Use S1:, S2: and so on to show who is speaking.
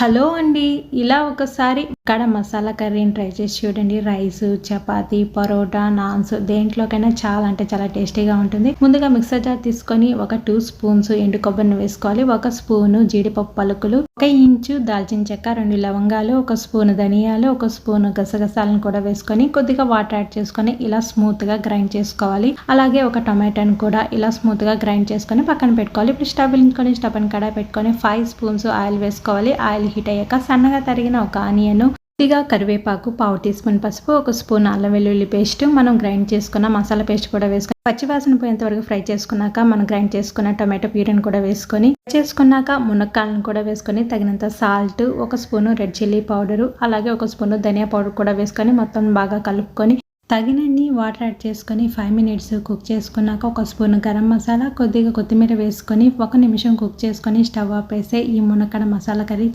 S1: Hello అండి. ఇలా ఒకసారి ఇక్కడ మసాలా కర్రీని ట్రై చేసి చూడండి. రైసు, చపాతీ, పరోటా, నాన్స్ దేంట్లోకైనా చాలా అంటే చాలా టేస్టీగా ఉంటుంది. ముందుగా మిక్సర్ జార్ తీసుకొని ఒక 2 స్పూన్స్ ఎండు కొబ్బరిని వేసుకోవాలి. 1 స్పూను జీడిపప్పు పలుకులు, 1 ఇంచు దాల్చిన చెక్క, 2 లవంగాలు, 1 స్పూను ధనియాలు, 1 స్పూను గసగసాలను కూడా వేసుకొని కొద్దిగా వాటర్ యాడ్ చేసుకొని ఇలా స్మూత్గా గ్రైండ్ చేసుకోవాలి. అలాగే ఒక టొమాటోని కూడా ఇలా స్మూత్గా గ్రైండ్ చేసుకొని పక్కన పెట్టుకోవాలి. ఇప్పుడు స్టవ్ వెలిగించుకొని స్టవ్ పైన కడాయి పెట్టుకొని 5 స్పూన్స్ ఆయిల్ వేసుకోవాలి. ఆయిల్ హీట్ అయ్యాక సన్నగా తరిగిన ఒక ఆనియన్, కొద్దిగా కరివేపాకు, 1/2 టీ స్పూన్ పసుపు, 1 స్పూన్ అల్లం వెల్లుల్లి పేస్ట్, మనం గ్రైండ్ చేసుకున్న మసాలా పేస్ట్ కూడా వేసుకొని పచ్చివాసన పోయేంత వరకు ఫ్రై చేసుకున్నాక మనం గ్రైండ్ చేసుకున్న టొమాటో ప్యూరీని కూడా వేసుకొని మునక్కాయలను కూడా వేసుకొని తగినంత salt, 1 spoon red chilli powder, అలాగే 1 స్పూను ధనియా పౌడర్ కూడా వేసుకొని మొత్తం బాగా కలుపుకొని తగినన్ని వాటర్ యాడ్ చేసుకొని 5 మినిట్స్ కుక్ చేసుకున్నాక 1 స్పూన్ గరం మసాలా, కొద్దిగా కొత్తిమీర వేసుకొని 1 నిమిషం కుక్ చేసుకొని స్టవ్ ఆపేసే ఈ మునక్కాడ మసాలా కర్రీ